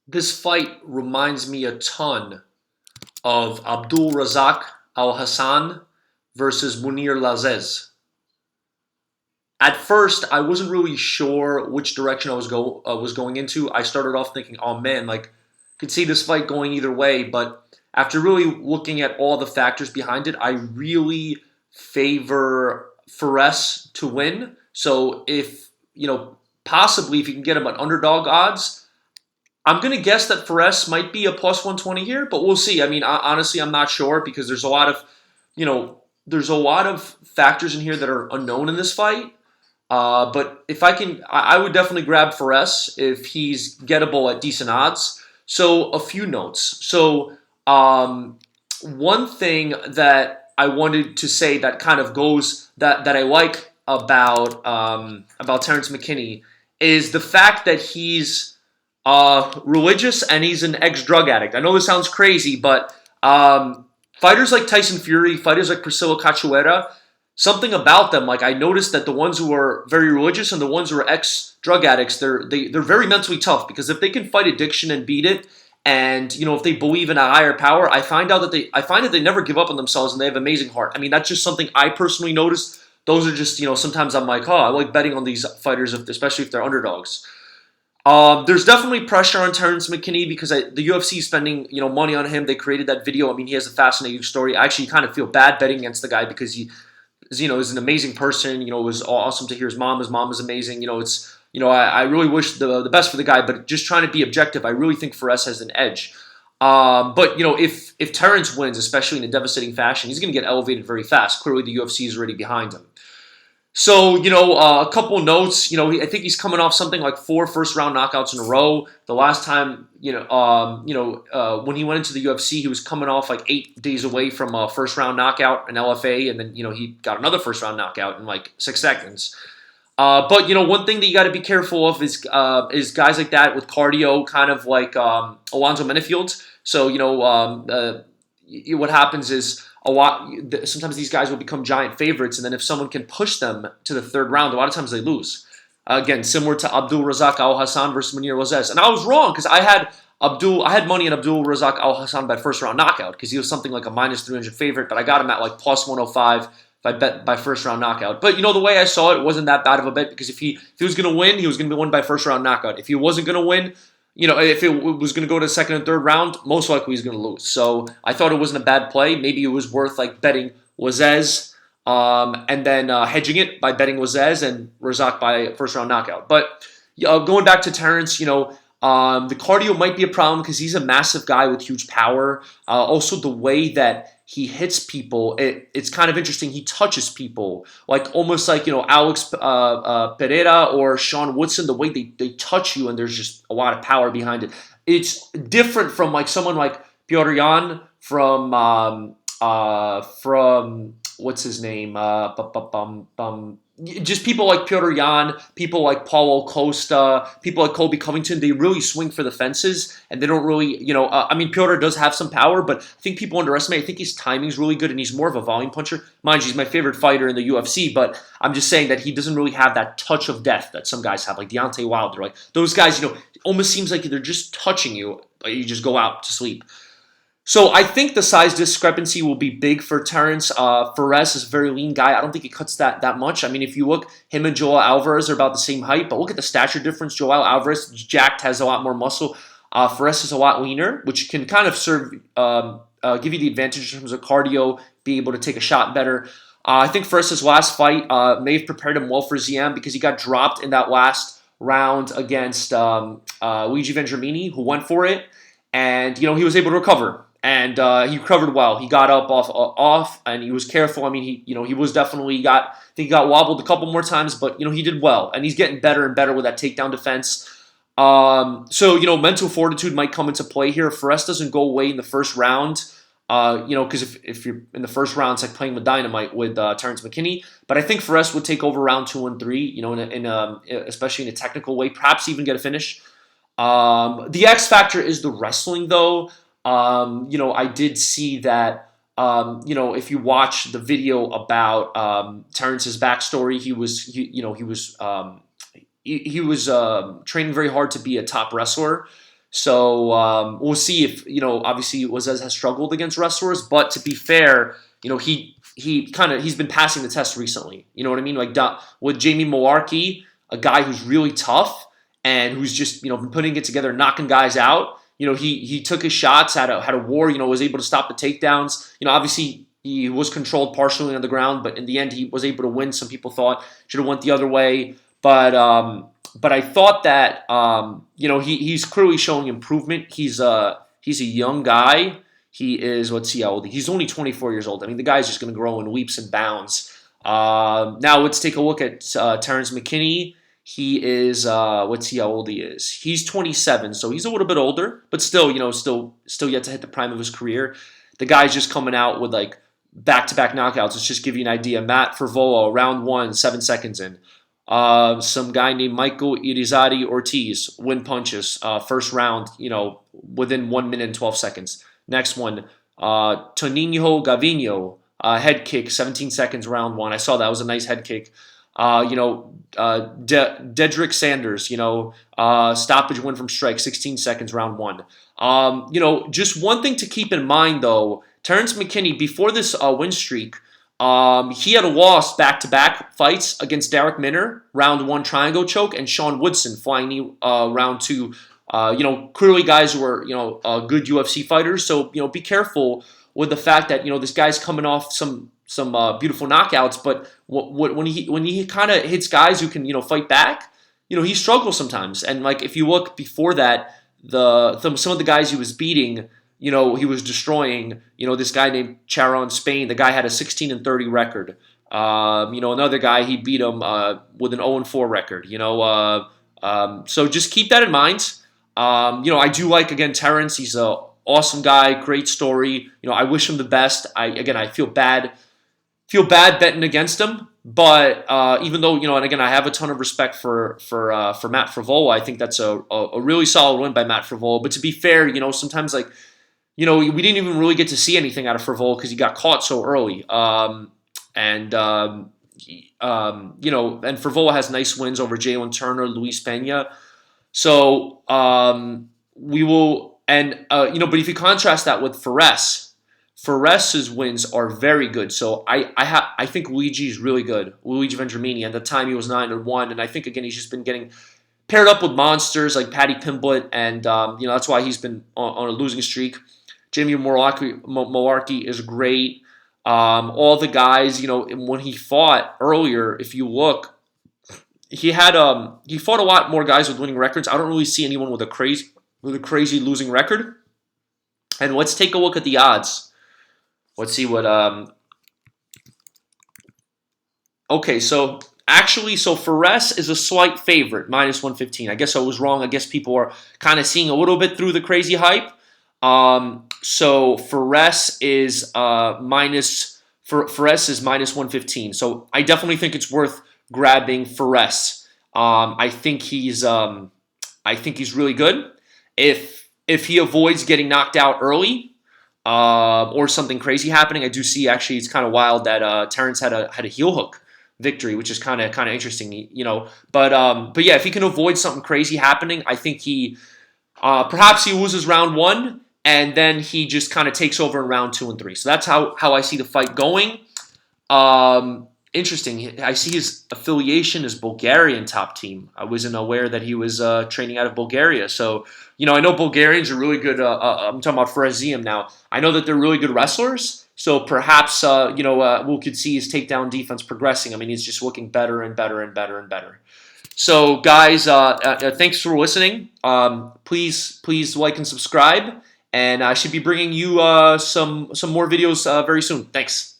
This fight reminds me a ton of Abdul Razak Al Hassan versus Munir Lazez. At first, I wasn't really sure which direction I was going into. I started off thinking, "Oh man, like could see this fight going either way." But after really looking at all the factors behind it, I really favor Fares to win. So if possibly if you can get him at underdog odds, I'm gonna guess that Fares might be a plus 120 here, but we'll see. I mean, honestly, I'm not sure because there's a lot of, you know, there's a lot of factors in here that are unknown in this fight. But if I can, I would definitely grab Fares if he's gettable at decent odds. So a few notes. So one thing that I wanted to say that kind of goes that I like about Terrance McKinney is the fact that he's religious and he's an ex-drug addict. I know this sounds crazy, but fighters like Tyson Fury, fighters like Priscilla Cachoeira, something about them, like I noticed that the ones who are very religious and the ones who are ex-drug addicts, they're very mentally tough because if they can fight addiction and beat it, and if they believe in a higher power, I find that they never give up on themselves and they have amazing heart. I mean, that's just something I personally noticed. Those are just sometimes I'm like, oh, I like betting on these fighters, especially if they're underdogs. There's definitely pressure on Terrance McKinney because the UFC is spending money on him. They created that video. I mean, he has a fascinating story. I actually kind of feel bad betting against the guy because he is an amazing person. It was awesome to hear his mom. His mom is amazing. I really wish the best for the guy, but just trying to be objective, I really think Fares has an edge. But if Terrance wins, especially in a devastating fashion, he's going to get elevated very fast. Clearly, the UFC is already behind him. So, a couple notes. I think he's coming off something like 4 first-round knockouts in a row. The last time, when he went into the UFC, he was coming off like 8 days away from a first-round knockout in LFA, and then, he got another first-round knockout in like 6 seconds. But one thing that you got to be careful of is guys like that with cardio, kind of like Alonzo Menifield. So, what happens is sometimes these guys will become giant favorites, and then if someone can push them to the third round, a lot of times they lose. Again, similar to Abdul Razak Al Hassan versus Munir Lazez, and I was wrong because I had money on Abdul Razak Al Hassan by first round knockout because he was something like a minus 300 favorite, but I got him at like plus 105 if I bet by first round knockout. But the way I saw it wasn't that bad of a bet because if he was going to win, he was going to win by first round knockout. If he wasn't going to win, if it was going to go to the second and third round, most likely he's going to lose. So I thought it wasn't a bad play. Maybe it was worth like betting Wazez and then hedging it by betting Wazez and Razak by first round knockout. But going back to Terrance, the cardio might be a problem because he's a massive guy with huge power. Also, the way that he hits people, it's kind of interesting. He touches people, like almost like Alex Pereira or Sean Woodson. The way they touch you, and there's just a lot of power behind it. It's different from like someone like Piotr Jan from what's his name? Just people like Piotr Jan, people like Paulo Costa, people like Colby Covington. They really swing for the fences, and they don't really, I mean, Piotr does have some power, but I think people underestimate. I think his timing's really good, and he's more of a volume puncher. Mind you, he's my favorite fighter in the UFC, but I'm just saying that he doesn't really have that touch of death that some guys have, like Deontay Wilder. Like those guys, almost seems like they're just touching you, but you just go out to sleep. So I think the size discrepancy will be big for Terrance. Fares is a very lean guy. I don't think he cuts that much. I mean, if you look, him and Joel Alvarez are about the same height, but look at the stature difference. Joel Alvarez, jacked, has a lot more muscle. Fares is a lot leaner, which can kind of give you the advantage in terms of cardio, be able to take a shot better. I think Fares' last fight may have prepared him well for Ziam because he got dropped in that last round against Luigi Vendramini, who went for it, and he was able to recover. And he recovered well. He got up off, and he was careful. I mean, he was definitely I think he got wobbled a couple more times, but he did well, and he's getting better and better with that takedown defense. So mental fortitude might come into play here. If Fares doesn't go away in the first round, because if you're in the first round, it's like playing with dynamite with Terrance McKinney. But I think Fares would take over round 2 and 3. Especially in a technical way, perhaps even get a finish. The X factor is the wrestling, though. I did see that, if you watch the video about Terrance's backstory, he was training very hard to be a top wrestler. So we'll see if, obviously Wazez has struggled against wrestlers, but to be fair, he's been passing the test recently. You know what I mean? Like with Jamie Malarkey, a guy who's really tough and who's just been putting it together, knocking guys out. He took his shots, had a war. Was able to stop the takedowns. Obviously he was controlled partially on the ground, but in the end he was able to win. Some people thought should have went the other way, but I thought that he's clearly showing improvement. He's a young guy. He is, let's see how old he's only 24 years old. I mean, the guy's just going to grow in leaps and bounds. Now let's take a look at Terrance McKinney. He is let's see how old he is. He's 27, so he's a little bit older, but still, still yet to hit the prime of his career. The guy's just coming out with like back-to-back knockouts. Let's just give you an idea. Matt Fervolo, round 1, 7 seconds in. Some guy named Michael Irizarry Ortiz, win punches, first round, within 1 minute and 12 seconds. Next one, Toninho Gavino, head kick, 17 seconds, round 1. I saw that was a nice head kick. Dedrick Sanders, stoppage win from strike, 16 seconds, round 1. Just one thing to keep in mind though, Terrance McKinney, before this win streak, he had a loss back-to-back fights against Derek Minner, round 1 triangle choke, and Sean Woodson, flying knee, round 2. Clearly guys who are, good UFC fighters. So, be careful with the fact that, this guy's coming off some beautiful knockouts, but when he kind of hits guys who can, fight back, he struggles sometimes. And like, if you look before that, some of the guys he was beating, he was destroying, this guy named Charon Spain. The guy had a 16-30 record. Another guy, he beat him with an 0-4 record, so just keep that in mind. I do like, again, Terrance. He's an awesome guy, great story. I wish him the best. I feel bad betting against him, but even though, and again, I have a ton of respect for Matt Frevola. I think that's a really solid win by Matt Frevola. But to be fair, sometimes like, we didn't even really get to see anything out of Frevola because he got caught so early. And Frevola has nice wins over Jalen Turner, Luis Pena. So we will, but if you contrast that with Fares's wins are very good. So I think Luigi is really good. Luigi Vendramini. At the time he was 9-1, and I think again he's just been getting paired up with monsters like Paddy Pimblett, and that's why he's been on a losing streak. Jamie Malarkey is great. All the guys, when he fought earlier, if you look, he fought a lot more guys with winning records. I don't really see anyone with a crazy losing record. And let's take a look at the odds. Let's see what okay, so Fares is a slight favorite, -115. I guess I was wrong. I guess people are kind of seeing a little bit through the crazy hype. So Fares is -115. So I definitely think it's worth grabbing Fares. I think he's really good. If he avoids getting knocked out early, or something crazy happening, I do see actually it's kind of wild that Terrance had a heel hook victory, which is kind of interesting, But yeah, if he can avoid something crazy happening, I think he perhaps he loses round 1. And then he just kind of takes over in round 2 and 3. So that's how I see the fight going. Interesting. I see his affiliation is Bulgarian top team. I wasn't aware that he was training out of Bulgaria. So, I know Bulgarians are really good. I'm talking about Ziam now. I know that they're really good wrestlers. So perhaps, we could see his takedown defense progressing. I mean, he's just looking better and better and better and better. So, guys, thanks for listening. Please like and subscribe. And I should be bringing you some more videos very soon. Thanks.